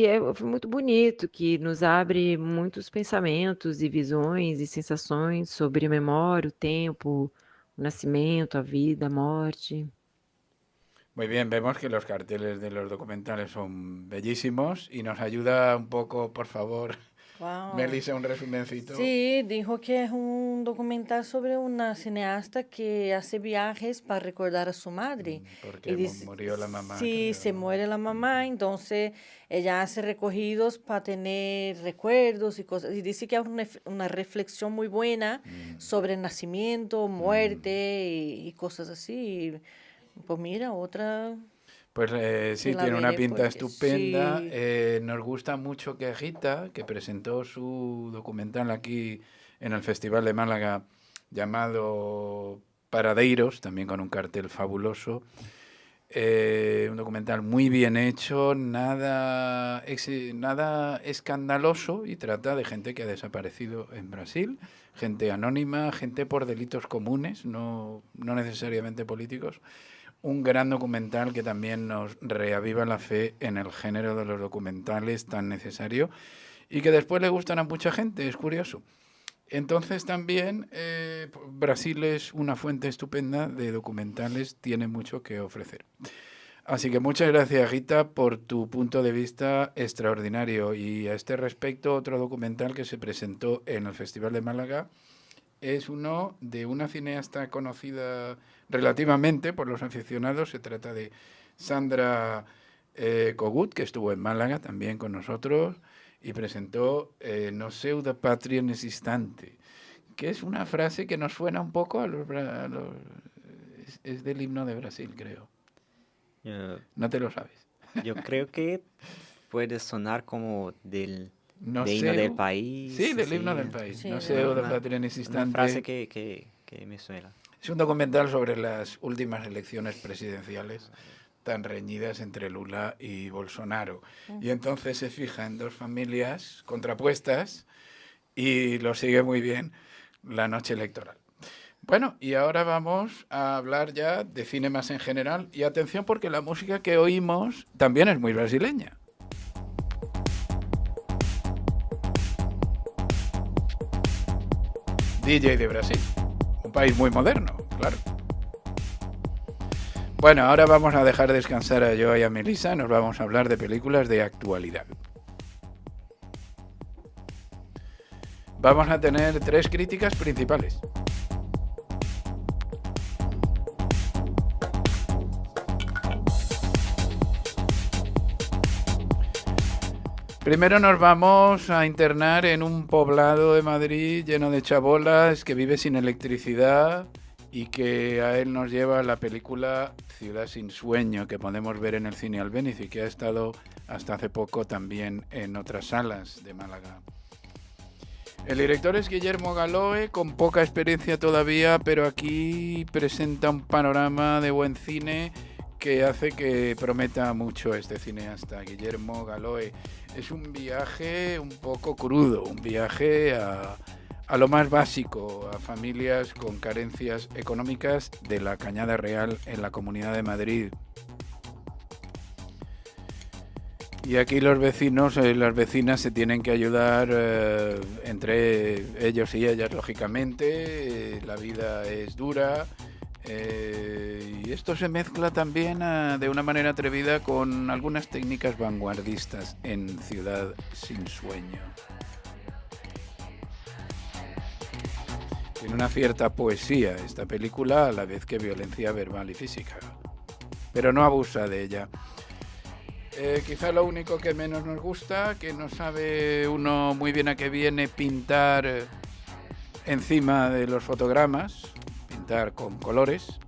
é um filme muito bonito, que nos abre muitos pensamentos e visões e sensações sobre a memória, o tempo, o nascimento, a vida, a morte. Muy bien, vemos que los carteles de los documentales son bellísimos y nos ayuda un poco, por favor, Wow. Melissa, un resumencito. Sí, dijo que es un documental sobre una cineasta que hace viajes para recordar a su madre. Porque murió la mamá. Sí, creo, se ¿no? muere la mamá, entonces ella hace recogidos para tener recuerdos y cosas. Y dice que es una reflexión muy buena sobre nacimiento, muerte y cosas así. Pues mira, otra... Pues sí, que la tiene una veré pinta porque estupenda. sí. Nos gusta mucho que Rita, que presentó su documental aquí en el Festival de Málaga llamado Paradeiros, también con un cartel fabuloso. Un documental muy bien hecho, nada escandaloso, y trata de gente que ha desaparecido en Brasil, gente anónima, gente por delitos comunes, no necesariamente políticos. Un gran documental que también nos reaviva la fe en el género de los documentales tan necesario y que después le gustan a mucha gente, es curioso. Entonces también Brasil es una fuente estupenda de documentales, tiene mucho que ofrecer. Así que muchas gracias, Rita, por tu punto de vista extraordinario. Y a este respecto, otro documental que se presentó en el Festival de Málaga es uno de una cineasta conocida relativamente por los aficionados. Se trata de Sandra Kogut, que estuvo en Málaga también con nosotros y presentó No seu da pátria necessitante, que es una frase que nos suena un poco a los es del himno de Brasil, creo. No te lo sabes. Yo creo que puede sonar como del No himno seu, del país. Sí, del himno del país. Sí, No del seu himno. da pátria necessitante. Una frase que me suena. Es un documental sobre las últimas elecciones presidenciales tan reñidas entre Lula y Bolsonaro. Y entonces se fija en dos familias contrapuestas y lo sigue muy bien la noche electoral. Bueno, y ahora vamos a hablar ya de cine más en general. Y atención, porque la música que oímos también es muy brasileña. DJ de Brasil, un país muy moderno, claro. Bueno, ahora vamos a dejar descansar a Joa y a Melissa, nos vamos a hablar de películas de actualidad. Vamos a tener 3 críticas principales. Primero nos vamos a internar en un poblado de Madrid lleno de chabolas que vive sin electricidad y que a él nos lleva la película Ciudad sin sueño, que podemos ver en el Cine Albéniz y que ha estado hasta hace poco también en otras salas de Málaga. El director es Guillermo Galoe, con poca experiencia todavía, pero aquí presenta un panorama de buen cine que hace que prometa mucho este cineasta. Guillermo Galoe es un viaje un poco crudo, un viaje a lo más básico, a familias con carencias económicas de la Cañada Real en la Comunidad de Madrid. Y aquí los vecinos y las vecinas se tienen que ayudar entre ellos y ellas, lógicamente. La vida es dura. Y esto se mezcla también de una manera atrevida con algunas técnicas vanguardistas en Ciudad sin sueño. Tiene una cierta poesía esta película, a la vez que violencia verbal y física, pero no abusa de ella. Quizá lo único que menos nos gusta, que no sabe uno muy bien a qué viene pintar encima de los fotogramas, pintar con colores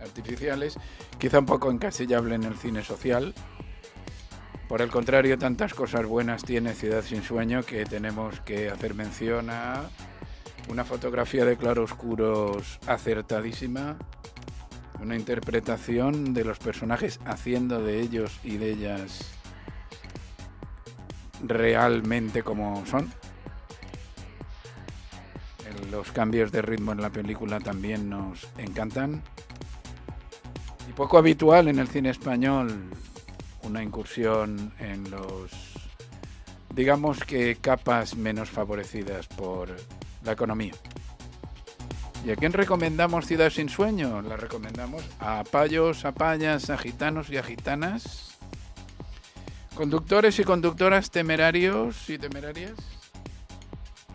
artificiales, quizá un poco encasillable en el cine social. Por el contrario, tantas cosas buenas tiene Ciudad sin sueño que tenemos que hacer mención a una fotografía de claroscuros acertadísima, una interpretación de los personajes haciendo de ellos y de ellas realmente como son. Los cambios de ritmo en la película también nos encantan. Y poco habitual en el cine español, una incursión en los, digamos que, capas menos favorecidas por la economía. ¿Y a quién recomendamos Ciudad sin sueño? La recomendamos a payos, a payas, a gitanos y a gitanas, conductores y conductoras temerarios y temerarias,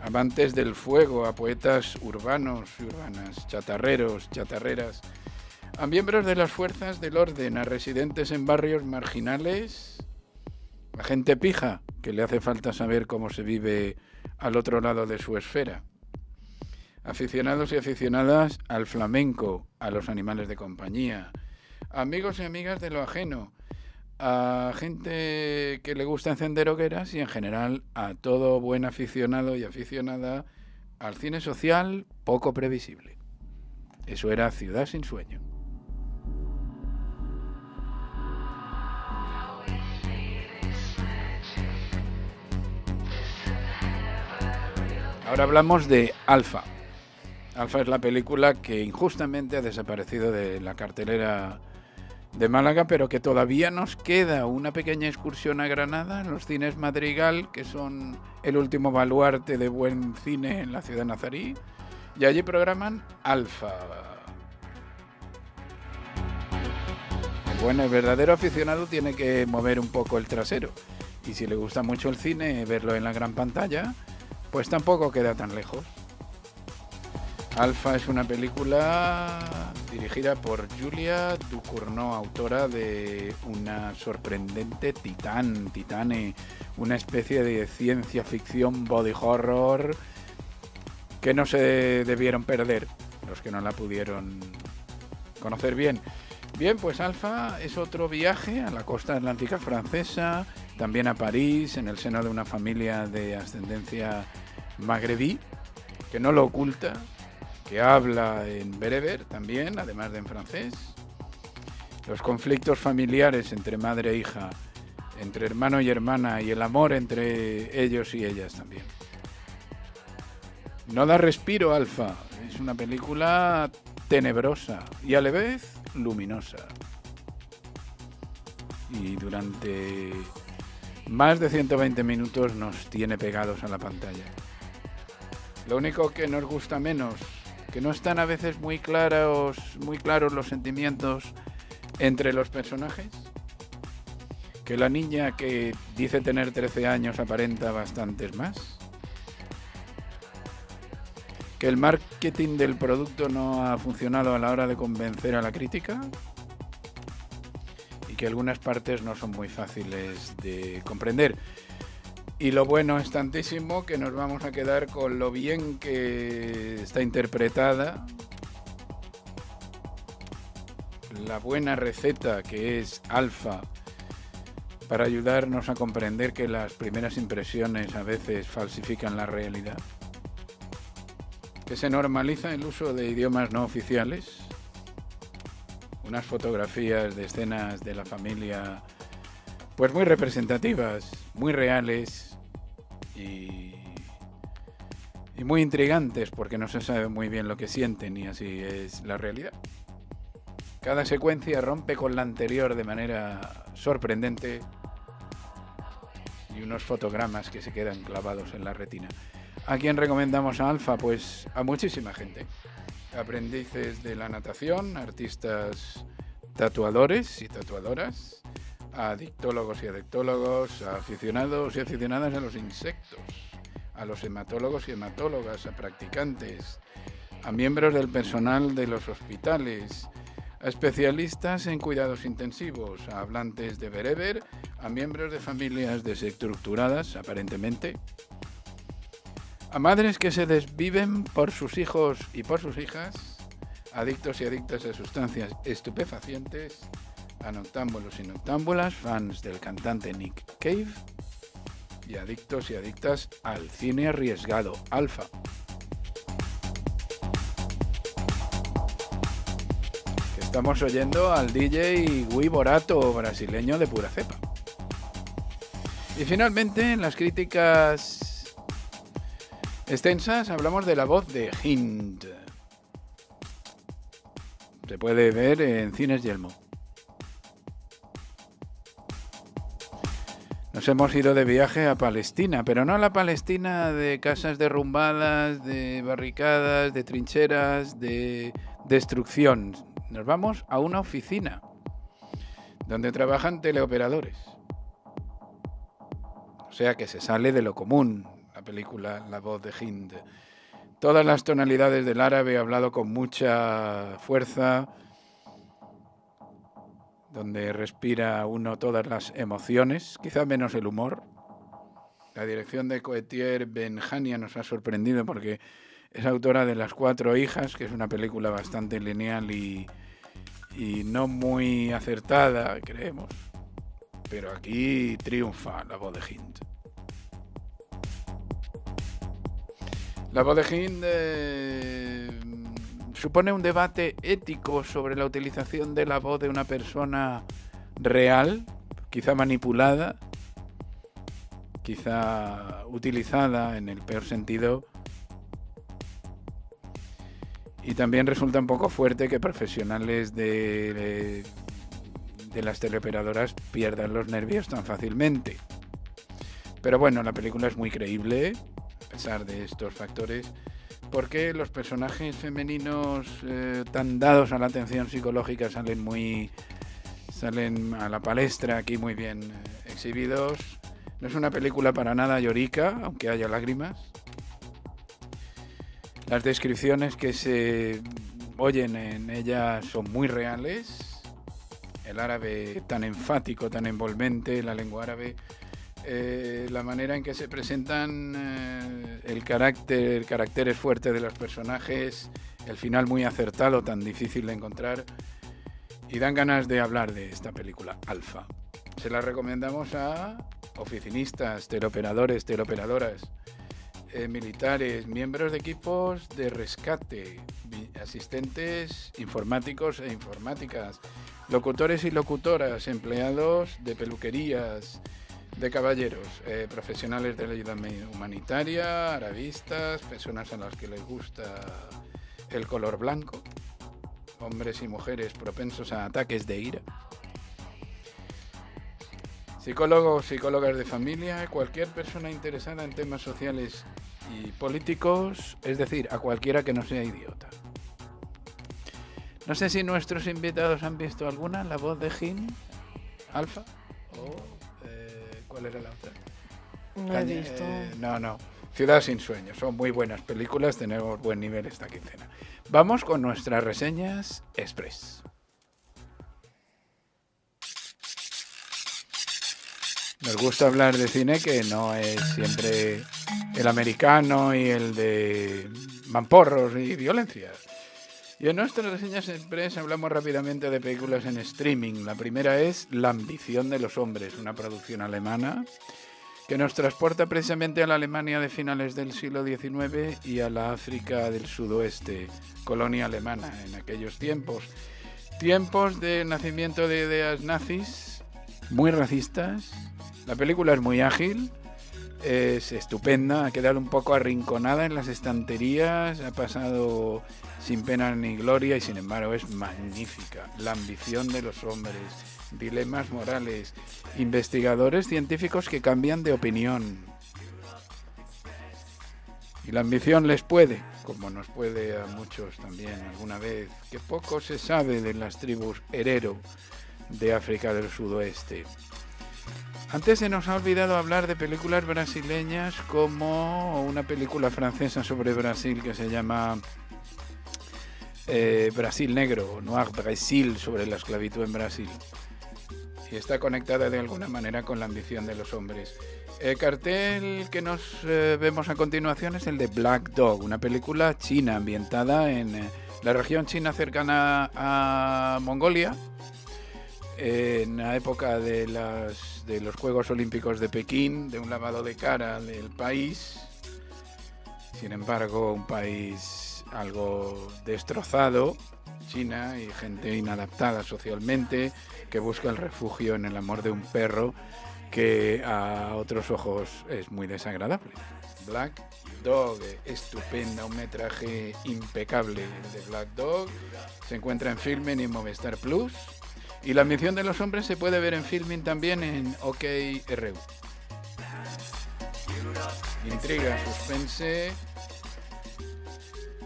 amantes del fuego, a poetas urbanos y urbanas, chatarreros, chatarreras, a miembros de las fuerzas del orden, a residentes en barrios marginales, a gente pija, que le hace falta saber cómo se vive al otro lado de su esfera, aficionados y aficionadas al flamenco, a los animales de compañía, amigos y amigas de lo ajeno, a gente que le gusta encender hogueras y en general a todo buen aficionado y aficionada al cine social poco previsible. Eso era Ciudad sin sueño. Ahora hablamos de Alfa. Alfa es la película que injustamente ha desaparecido de la cartelera de Málaga, pero que todavía nos queda una pequeña excursión a Granada, en los cines Madrigal, que son el último baluarte de buen cine en la ciudad nazarí, y allí programan Alfa. El verdadero aficionado tiene que mover un poco el trasero, y si le gusta mucho el cine, verlo en la gran pantalla, pues tampoco queda tan lejos. Alfa es una película dirigida por Julia Ducournau, autora de una sorprendente Titane, una especie de ciencia ficción body horror que no se debieron perder los que no la pudieron conocer bien. Bien, pues Alfa es otro viaje a la costa atlántica francesa, también a París, en el seno de una familia de ascendencia magrebí, que no lo oculta, que habla en bereber también, además de en francés. Los conflictos familiares entre madre e hija, entre hermano y hermana, y el amor entre ellos y ellas también. No da respiro Alfa, es una película tenebrosa y a la vez luminosa. Y durante más de 120 minutos nos tiene pegados a la pantalla. Lo único que nos gusta menos, que no están a veces muy claros los sentimientos entre los personajes, que la niña que dice tener 13 años aparenta bastantes más, que el marketing del producto no ha funcionado a la hora de convencer a la crítica y que algunas partes no son muy fáciles de comprender. Y lo bueno es tantísimo que nos vamos a quedar con lo bien que está interpretada, la buena receta que es Alfa para ayudarnos a comprender que las primeras impresiones a veces falsifican la realidad, que se normaliza el uso de idiomas no oficiales, unas fotografías de escenas de la familia pues muy representativas, muy reales y muy intrigantes, porque no se sabe muy bien lo que sienten y así es la realidad. Cada secuencia rompe con la anterior de manera sorprendente y unos fotogramas que se quedan clavados en la retina. ¿A quién recomendamos a Alfa? Pues a muchísima gente. Aprendices de la natación, artistas tatuadores y tatuadoras, a adictólogos y adictólogos, a aficionados y aficionadas a los insectos, a los hematólogos y hematólogas, a practicantes, a miembros del personal de los hospitales, a especialistas en cuidados intensivos, a hablantes de bereber, a miembros de familias desestructuradas, aparentemente, a madres que se desviven por sus hijos y por sus hijas, adictos y adictas a sustancias estupefacientes, a noctámbulos y noctámbulas, fans del cantante Nick Cave, y adictos y adictas al cine arriesgado, Alfa. Estamos oyendo al DJ Gui Borato, brasileño de pura cepa. Y finalmente, en las críticas extensas, hablamos de La voz de Hind. Se puede ver en Cines Yelmo. Nos hemos ido de viaje a Palestina, pero no a la Palestina de casas derrumbadas, de barricadas, de trincheras, de destrucción. Nos vamos a una oficina donde trabajan teleoperadores. O sea que se sale de lo común la película La voz de Hind. Todas las tonalidades del árabe hablado con mucha fuerza, donde respira uno todas las emociones, quizá menos el humor. La dirección de Coetier Benhania nos ha sorprendido porque es autora de Las cuatro hijas, que es una película bastante lineal y no muy acertada, creemos. Pero aquí triunfa La voz de Hind. La voz de Hind supone un debate ético sobre la utilización de la voz de una persona real, quizá manipulada, quizá utilizada en el peor sentido. Y también resulta un poco fuerte que profesionales de las teleoperadoras pierdan los nervios tan fácilmente. Pero bueno, la película es muy creíble, a pesar de estos factores, porque los personajes femeninos tan dados a la atención psicológica salen a la palestra aquí muy bien exhibidos. No es una película para nada llorica, aunque haya lágrimas. Las descripciones que se oyen en ella son muy reales. El árabe tan enfático, tan envolvente, la lengua árabe, la manera en que se presentan el carácter es fuerte de los personajes, el final muy acertado, tan difícil de encontrar, y dan ganas de hablar de esta película, Alfa. Se la recomendamos a oficinistas, teleoperadores, teleoperadoras, militares, miembros de equipos de rescate, asistentes informáticos e informáticas, locutores y locutoras, empleados de peluquerías, de caballeros, profesionales de la ayuda humanitaria, arabistas, personas a las que les gusta el color blanco, hombres y mujeres propensos a ataques de ira, psicólogos, psicólogas de familia, cualquier persona interesada en temas sociales y políticos, es decir, a cualquiera que no sea idiota. No sé si nuestros invitados han visto alguna, La voz de Jin, Alfa, o ¿cuál era la otra? No he visto. No. Ciudad sin sueños. Son muy buenas películas, tenemos buen nivel esta quincena. Vamos con nuestras reseñas express. Nos gusta hablar de cine que no es siempre el americano y el de mamporros y violencia. Y en nuestras reseñas express hablamos rápidamente de películas en streaming. La primera es La ambición de los hombres, una producción alemana que nos transporta precisamente a la Alemania de finales del siglo XIX y a la África del sudoeste, colonia alemana en aquellos tiempos. Tiempos de nacimiento de ideas nazis, muy racistas. La película es muy ágil, es estupenda, ha quedado un poco arrinconada en las estanterías, ha pasado sin pena ni gloria y sin embargo es magnífica. La ambición de los hombres, dilemas morales, investigadores científicos que cambian de opinión. Y la ambición les puede, como nos puede a muchos también alguna vez, que poco se sabe de las tribus herero de África del sudoeste. Antes se nos ha olvidado hablar de películas brasileñas como una película francesa sobre Brasil que se llama Brasil Negro, Noir Brasil, sobre la esclavitud en Brasil. Y está conectada de alguna manera con la ambición de los hombres. El cartel que nos vemos a continuación es el de Black Dog, una película china ambientada en la región china cercana a Mongolia, en la época de los Juegos Olímpicos de Pekín, de un lavado de cara del país. Sin embargo, un país algo destrozado, China, y gente inadaptada socialmente, que busca el refugio en el amor de un perro que a otros ojos es muy desagradable. Black Dog, estupenda, un metraje impecable de Black Dog. Se encuentra en Filmin y Movistar Plus. Y La ambición de los hombres se puede ver en Filmin también en OKRU. Intriga, suspense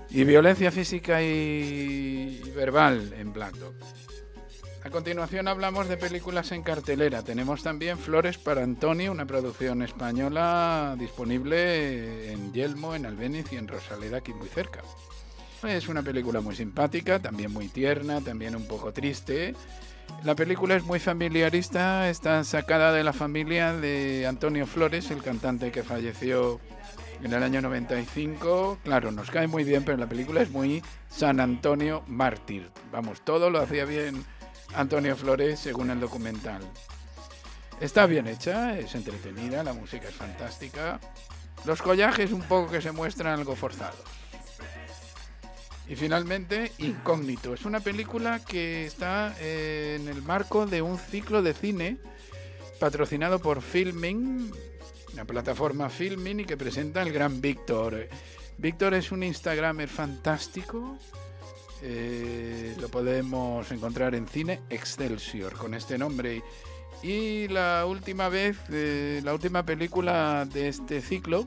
y violencia física y verbal en Black Dog. A continuación hablamos de películas en cartelera. Tenemos también Flores para Antonio, una producción española disponible en Yelmo, en Albéniz y en Rosaleda, aquí muy cerca. Es una película muy simpática, también muy tierna, también un poco triste. La película es muy familiarista, está sacada de la familia de Antonio Flores, el cantante que falleció en el año 95. Claro, nos cae muy bien, pero la película es muy San Antonio mártir. Vamos, todo lo hacía bien Antonio Flores según el documental. Está bien hecha, es entretenida, la música es fantástica. Los collajes un poco que se muestran algo forzados. Y finalmente, Incógnito. Es una película que está en el marco de un ciclo de cine patrocinado por Filmin, la plataforma Filmin, y que presenta el gran Víctor. Víctor es un instagramer fantástico. Lo podemos encontrar en Cine Excelsior con este nombre. Y la última película de este ciclo,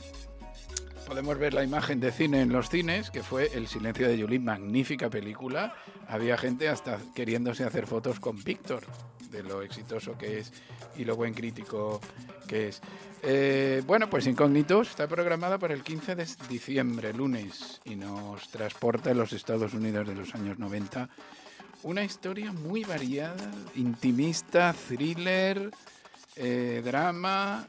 podemos ver la imagen de cine en los cines, que fue El silencio de Julie, magnífica película. Había gente hasta queriéndose hacer fotos con Víctor, de lo exitoso que es y lo buen crítico que es. Bueno, pues Incógnitos está programada para el 15 de diciembre, lunes, y nos transporta a los Estados Unidos de los años 90. Una historia muy variada, intimista, thriller, drama,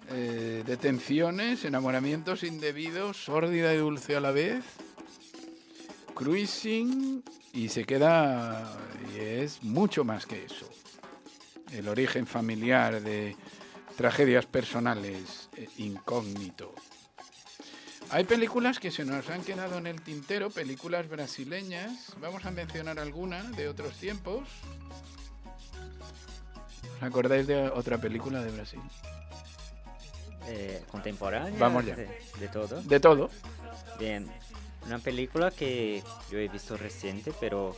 detenciones, enamoramientos indebidos, sórdida y dulce a la vez, cruising, y se queda, y es mucho más que eso. El origen familiar de tragedias personales, Incógnito. Hay películas que se nos han quedado en el tintero, películas brasileñas. Vamos a mencionar alguna de otros tiempos. ¿Os acordáis de otra película de Brasil? Contemporánea. Vamos ya. De todo. De todo. Bien. Una película que yo he visto reciente, pero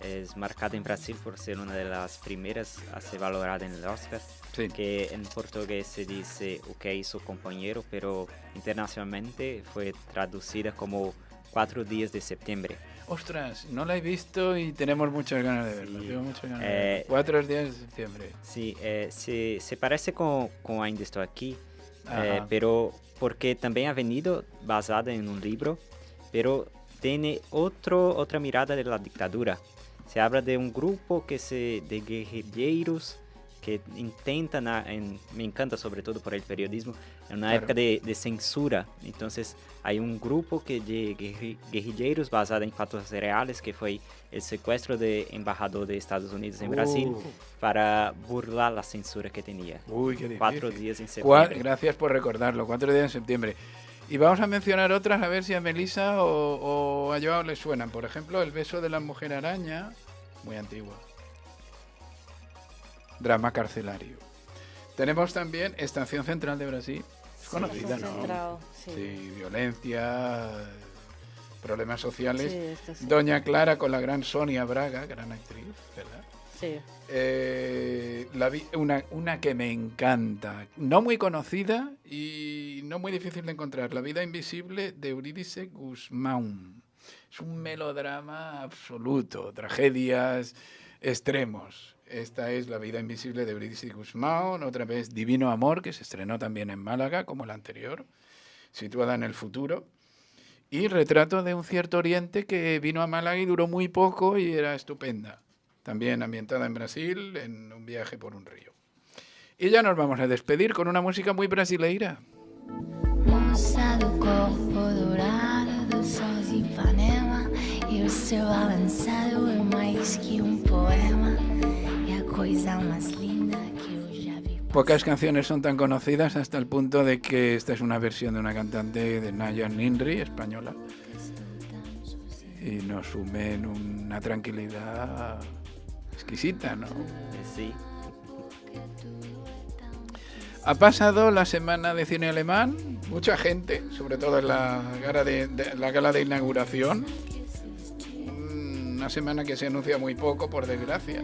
es marcada en Brasil por ser una de las primeras a ser valorada en el Oscar. Sí. Que en portugués se dice O que hizo compañero, pero internacionalmente fue traducida como 4 días de septiembre. Ostras, no la he visto y tenemos muchas ganas de verla. Sí. Tengo muchas ganas de verla. 4 días de septiembre. Sí, se parece con Ainda Estou Aqui, Ajá. porque también ha venido basada en un libro, pero tiene otra mirada de la dictadura. Se habla de un grupo de guerrilleros que intentan, me encanta sobre todo por el periodismo, en una época de censura. Entonces hay un grupo de guerrilleros basado en fatos reales, que fue el secuestro del embajador de Estados Unidos en Brasil para burlar la censura que tenía. Uy, qué difícil. 4 días en septiembre. Gracias por recordarlo, 4 días en septiembre. Y vamos a mencionar otras, a ver si a Melissa o a Joao les suenan. Por ejemplo, El beso de la mujer araña, muy antigua. Drama carcelario. Tenemos también Estación Central de Brasil. Es conocida, ¿no? Central, sí, violencia, problemas sociales. Sí, esta sí. Doña Clara con la gran Sonia Braga, gran actriz, ¿verdad? Sí. Una que me encanta, no muy conocida y no muy difícil de encontrar, La vida invisible de Eurídice Guzmán. Es un melodrama absoluto, tragedias, extremos. Esta es La vida invisible de Eurídice Guzmán, otra vez Divino Amor, que se estrenó también en Málaga, como la anterior, situada en el futuro. Y Retrato de un cierto Oriente, que vino a Málaga y duró muy poco y era estupenda. También ambientada en Brasil, en un viaje por un río. Y ya nos vamos a despedir con una música muy brasileira. Moça do corpo dourado do sol de Ipanema, e o seu balançado é mais que poema, é a coisa mais linda que eu já vi. Pocas canciones son tan conocidas hasta el punto de que esta es una versión de una cantante de Naya Ninri, española, y nos sume en una tranquilidad exquisita, ¿no? Sí. Ha pasado la semana de cine alemán, mucha gente, sobre todo en la gala de inauguración. Una semana que se anuncia muy poco, por desgracia.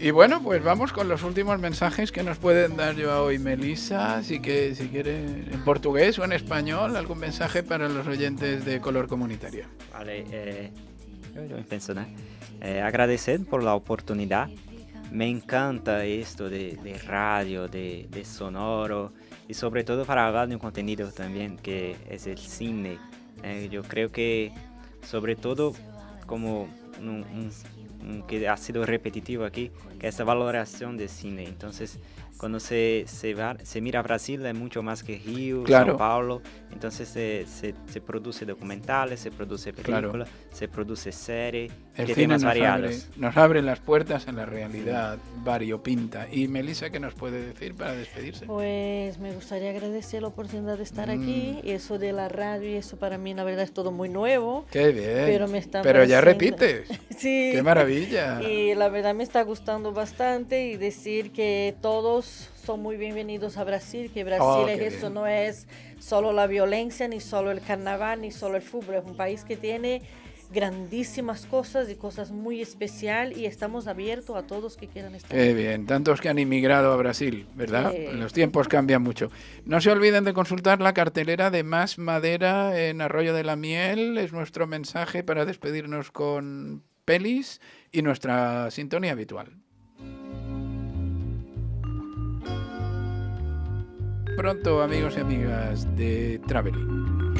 Y bueno, pues vamos con los últimos mensajes que nos pueden dar Joao y Melissa, si quiere en portugués o en español, algún mensaje para los oyentes de Color Comunitaria. Vale, yo pienso, ¿no? Agradecer por la oportunidad. Me encanta esto de radio, de sonoro, y sobre todo para hablar de un contenido también que es el cine. Yo creo que sobre todo como que ha sido repetitivo aquí, que es la valoración del cine. Entonces, cuando se mira Brasil es mucho más que Río, claro. São Paulo. Entonces se produce documentales, se produce películas, se produce series, El temas cine variados. nos abre las puertas a la realidad variopinta. Y Melissa, ¿qué nos puede decir para despedirse? Pues me gustaría agradecer la oportunidad de estar aquí. Y eso de la radio y eso para mí la verdad es todo muy nuevo. Qué bien. Pero ya repites. Sí. Qué maravilla. Y la verdad me está gustando bastante y decir que todos son muy bienvenidos a Brasil, que Brasil eso no es solo la violencia, ni solo el carnaval, ni solo el fútbol. Es un país que tiene grandísimas cosas y cosas muy especial y estamos abiertos a todos que quieran estar. Qué bien, tantos que han inmigrado a Brasil, ¿verdad? Sí. Los tiempos cambian mucho. No se olviden de consultar la cartelera de Más Madera en Arroyo de la Miel. Es nuestro mensaje para despedirnos con pelis y nuestra sintonía habitual. pronto, amigos y amigas de Traveling.